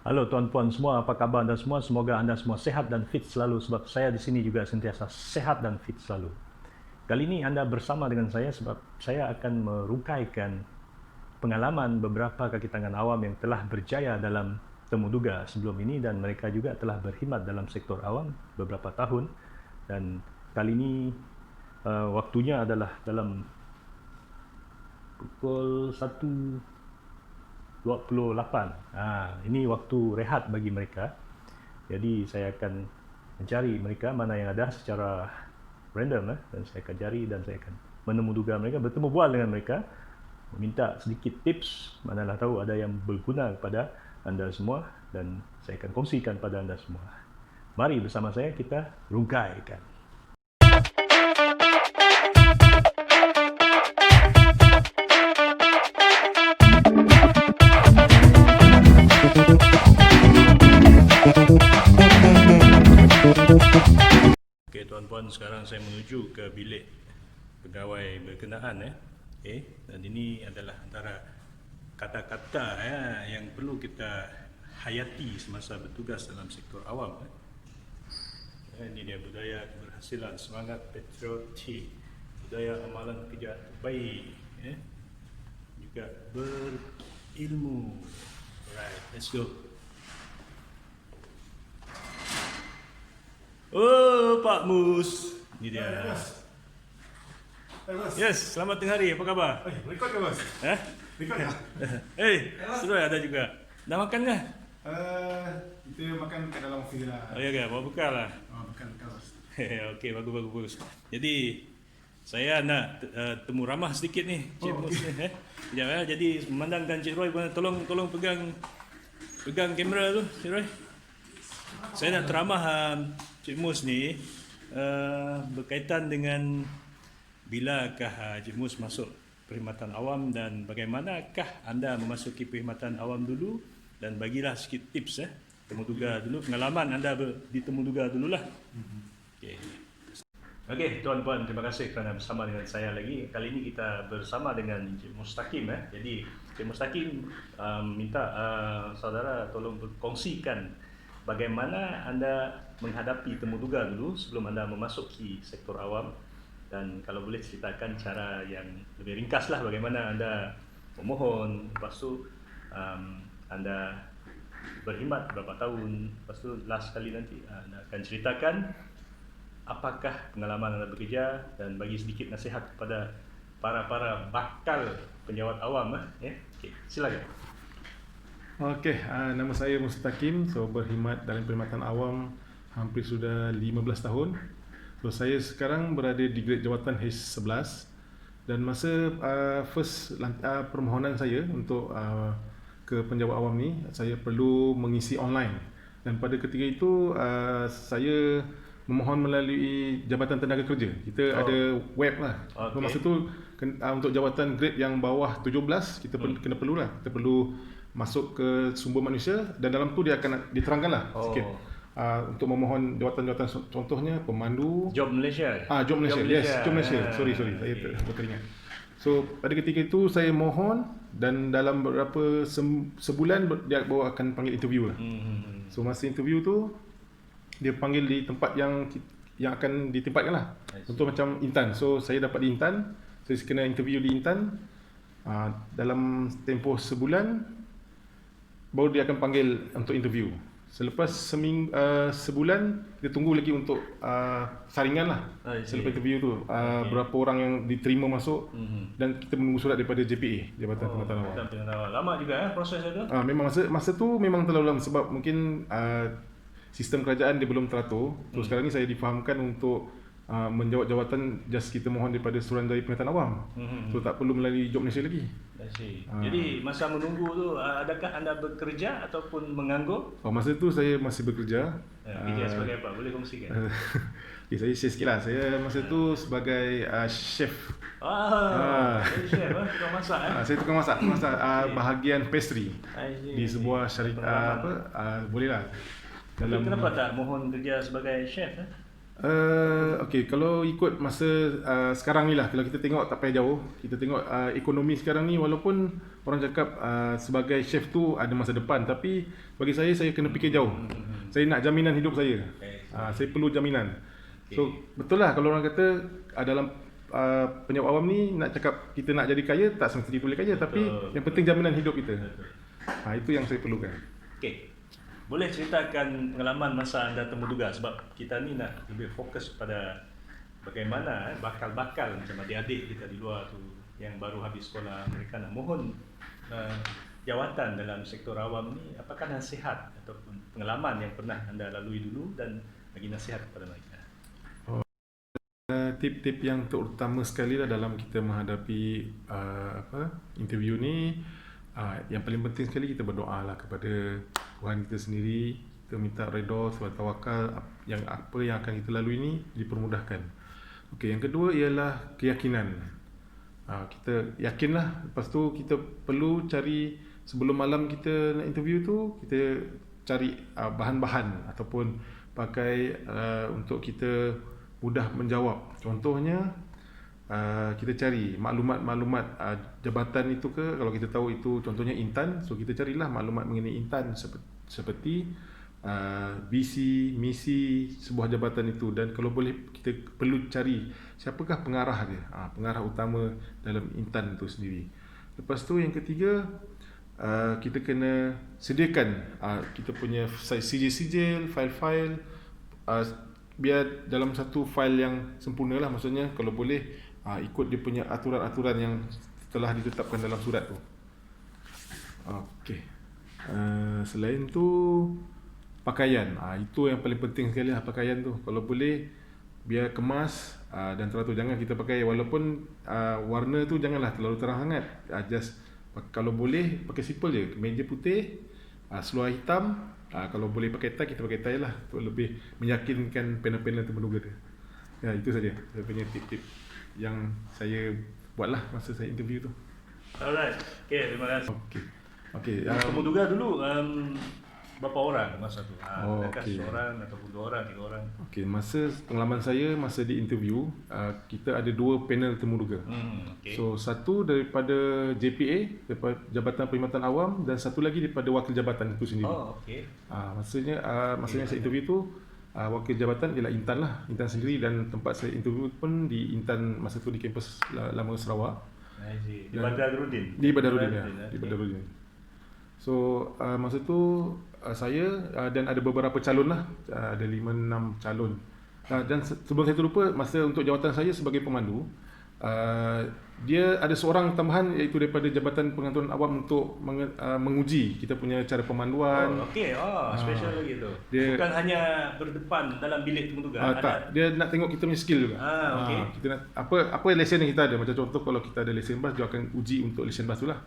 Halo tuan-puan semua, apa kabar anda semua? Semoga anda semua sehat dan fit selalu sebab saya di sini juga sentiasa sehat dan fit selalu. Kali ini anda bersama dengan saya sebab saya akan merungkaikan pengalaman beberapa kaki tangan awam yang telah berjaya dalam temuduga sebelum ini dan mereka juga telah berkhidmat dalam sektor awam beberapa tahun dan kali ini waktunya adalah dalam pukul 1:28. Ini waktu rehat bagi mereka. Jadi saya akan mencari mereka mana yang ada secara random dan saya akan cari dan saya akan menemuduga mereka, bertemu bual dengan mereka, meminta sedikit tips, manalah tahu ada yang berguna kepada anda semua dan saya akan kongsikan pada anda semua. Mari bersama saya kita rungkaikan. Okey tuan-puan, sekarang saya menuju ke bilik pegawai berkenaan dan ini adalah antara kata-kata yang perlu kita hayati semasa bertugas dalam sektor awam. Ini dia budaya keberhasilan, semangat patriotik, budaya amalan kerja terbaik, juga berilmu. Alright, let's go. Oh, Pak Mus. Ini dia. Yes, selamat tengah hari. Apa khabar? Rekod ke bos? Rekod ke? Sudah ada juga. Dah makan kah? Kita makan kat dalam ofis lah. Oh ya ke? Bawa bekal lah. Makan kat bos. Okey, bagus. Jadi saya nak temu ramah sedikit ni, Cik Mus ni. Sekejap Jadi memandangkan Cik Roy, tolong pegang kamera tu, Cik Roy. Saya nak teramah Cik Mus ni berkaitan dengan bilakah Cik Mus masuk perkhidmatan awam dan bagaimanakah anda memasuki perkhidmatan awam dulu dan bagilah sikit tips temuduga dulu, pengalaman anda di temuduga dululah. Okey, tuan-puan, terima kasih kerana bersama dengan saya lagi. Kali ini kita bersama dengan Cik Mustaqim. Jadi Cik Mustaqim minta saudara tolong berkongsikan bagaimana anda menghadapi temuduga dulu sebelum anda memasuki sektor awam dan kalau boleh ceritakan cara yang lebih ringkas lah bagaimana anda memohon, lepas tu anda berkhidmat berapa tahun, lepas tu last kali nanti anda akan ceritakan apakah pengalaman anda bekerja dan bagi sedikit nasihat kepada para bakal penjawat awam. Okay, silakan. Okey, nama saya Mustaqim. Berkhidmat dalam perkhidmatan awam hampir sudah 15 tahun. Saya sekarang berada di grade jawatan H11 dan masa permohonan saya untuk ke penjawat awam ni, saya perlu mengisi online. Dan pada ketika itu saya memohon melalui Jabatan Tenaga Kerja. Kita ada web lah. Okay. Masa tu untuk jawatan grade yang bawah 17 kita kita perlu masuk ke sumber manusia dan dalam tu dia akan diterangkanlah sikit untuk memohon jawatan-jawatan, contohnya pemandu Job Malaysia. Job Malaysia. Job Malaysia. Sorry. Saya teringat. So pada ketika itu saya mohon dan dalam beberapa sebulan dia baru akan panggil interview lah. So masa interview tu dia panggil di tempat yang akan ditempatkan lah. Untuk macam Intan. So saya dapat di Intan. Saya kena interview di Intan. Dalam tempoh sebulan baru dia akan panggil untuk interview. Selepas sebulan dia tunggu lagi untuk saringan lah. Selepas interview tu berapa orang yang diterima masuk dan kita menunggu surat daripada JPA, Jabatan Perkhidmatan Awam. Lama juga proses itu. Memang masa tu memang terlalu lama sebab mungkin sistem kerajaan dia belum teratur. So sekarang ni saya difahamkan untuk menjawat jawatan just kita mohon daripada Suruhanjaya Perkhidmatan Awam. So tak perlu melalui Job Malaysia lagi. Jadi masa menunggu tu adakah anda bekerja ataupun menganggur? Masa tu saya masih bekerja. Kerja sebagai apa? Boleh kongsikan? Saya share sikit lah. Saya masa tu sebagai chef. Chef, tukang masak. Saya tukang masak bahagian pastry di sebuah syarikat boleh lah. Kenapa tak mohon kerja sebagai chef? Okay, kalau ikut masa sekarang ni lah, kalau kita tengok tak payah jauh, kita tengok ekonomi sekarang ni, walaupun orang cakap sebagai chef tu ada masa depan, tapi bagi saya kena fikir jauh. Saya nak jaminan hidup saya. Saya perlu jaminan. So betul lah kalau orang kata dalam penyawab awam ni nak cakap kita nak jadi kaya, tak semestinya boleh kaya, tapi yang penting jaminan hidup kita. Itu yang saya perlukan. Okey. Boleh ceritakan pengalaman masa anda temuduga, sebab kita ni nak lebih fokus pada bagaimana bakal-bakal macam adik-adik kita di luar tu yang baru habis sekolah, mereka nak mohon jawatan dalam sektor awam ni. Apakah nasihat ataupun pengalaman yang pernah anda lalui dulu dan bagi nasihat kepada mereka? Tip-tip yang terutama sekali lah dalam kita menghadapi interview ni, yang paling penting sekali kita berdoa lah kepada Tuhan kita sendiri. Kita minta redha sebab tawakal yang apa yang akan kita lalui ni dipermudahkan. Okey, yang kedua ialah keyakinan. Kita yakinlah. Lepas tu kita perlu cari, sebelum malam kita nak interview tu, kita cari bahan-bahan ataupun pakai untuk kita mudah menjawab. Contohnya kita cari maklumat-maklumat jabatan itu ke, kalau kita tahu itu contohnya Intan, so kita carilah maklumat mengenai Intan seperti visi, misi sebuah jabatan itu, dan kalau boleh kita perlu cari siapakah pengarah dia, pengarah utama dalam Intan itu sendiri. Lepas tu yang ketiga, kita kena sediakan kita punya sijil-sijil, file-file, biar dalam satu file yang sempurna lah, maksudnya kalau boleh ikut dia punya aturan-aturan yang telah ditetapkan dalam surat tu. Okey. Selain tu pakaian, itu yang paling penting sekali lah, pakaian tu. Kalau boleh biar kemas dan teratur, jangan kita pakai walaupun warna tu janganlah terlalu terang sangat. Just kalau boleh pakai simple je, kemeja putih, seluar hitam. Kalau boleh pakai tie, kita pakai tie lah, untuk lebih meyakinkan panel-panel temuduga dia. Ya, itu saja saya punya tip-tip yang saya buatlah masa saya interview tu. Alright. Okay, terima kasih. Okay. Temuduga dulu berapa orang masa tu? Adakah Okay. seorang ataupun 2 orang, 3 orang? Okey, masa pengalaman saya masa di interview, kita ada 2 panel temuduga. Okay. So satu daripada JPA, daripada Jabatan Perkhidmatan Awam, dan satu lagi daripada wakil jabatan itu sendiri. Okey. Maksudnya saya interview tu wakil jabatan ialah Intan lah, Intan sendiri, dan tempat saya interview pun di Intan masa tu di kampus lama Sarawak. Di Badarudin. Di Badarudin ya, di Badarudin. So masa tu saya dan ada beberapa calon lah, ada 5-6 calon. Dan sebelum saya terlupa, masa untuk jawatan saya sebagai pemandu, dia ada seorang tambahan, iaitu daripada Jabatan Pengangkutan Awam untuk menguji kita punya cara pemanduan. Okey, special lagi tu. Bukan hanya berdepan dalam bilik temuduga. Tak, dia nak tengok kita punya skill juga. Okey. Kita nak apa lesen yang kita ada. Macam contoh kalau kita ada lesen bas, dia akan uji untuk lesen bas tu lah.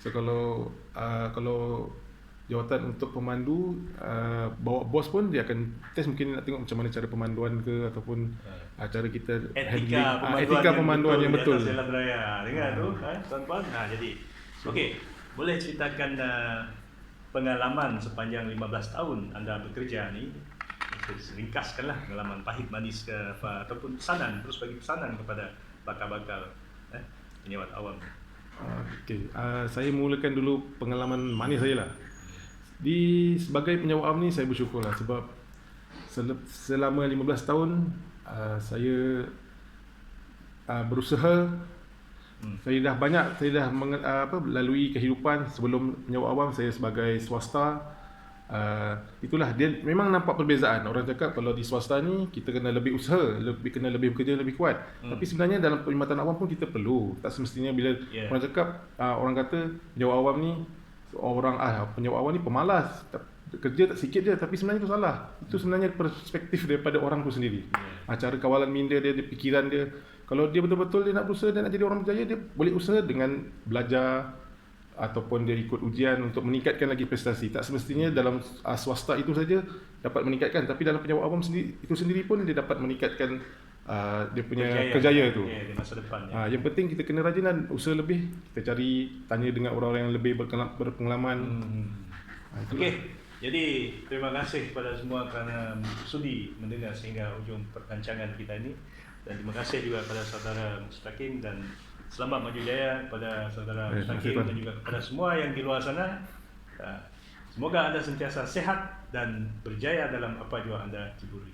So kalau jawatan untuk pemandu, bawa bos pun dia akan test, mungkin nak tengok macam mana cara pemanduan ke, ataupun cara kita etika pemanduan yang betul di atas jalan raya. Dengar tu tuan-tuan. Jadi okey, boleh ceritakan pengalaman sepanjang 15 tahun anda bekerja ni, ringkaskanlah pengalaman pahit manis ke ataupun pesanan, terus bagi pesanan kepada bakal-bakal penyawat awam. Okey, saya mulakan dulu pengalaman manis saya lah. Sebagai penyawat awam ni saya bersyukur lah, sebab selama 15 tahun saya berusaha. Saya dah lalui kehidupan sebelum penyawat awam. Saya sebagai swasta, itulah dia memang nampak perbezaan. Orang cakap kalau di swasta ni kita kena lebih usaha, kena lebih bekerja lebih kuat. Tapi sebenarnya dalam perkhidmatan awam pun kita perlu. Tak semestinya bila orang cakap, orang kata penyawat awam ni penyawat awam ni pemalas, kerja tak sikit je, tapi sebenarnya itu salah. Itu sebenarnya perspektif daripada orang tu sendiri. Cara kawalan minda dia, pikiran dia. Kalau dia betul-betul dia nak berusaha dan nak jadi orang berjaya, dia boleh usaha dengan belajar ataupun dia ikut ujian untuk meningkatkan lagi prestasi. Tak semestinya dalam swasta itu saja dapat meningkatkan, tapi dalam penyawat awam itu sendiri pun dia dapat meningkatkan dia punya kerjaya tu. Di masa depan. Yang penting kita kena rajin dan usaha lebih. Kita tanya dengan orang-orang yang lebih berpengalaman. Okey. Jadi terima kasih kepada semua kerana sudi mendengar sehingga ujung perbincangan kita ini, dan terima kasih juga kepada saudara Mustaqim, dan selamat maju jaya kepada saudara Mustaqim dan juga kepada semua yang di luar sana. Semoga anda sentiasa sehat dan berjaya dalam apa jua anda ceburi.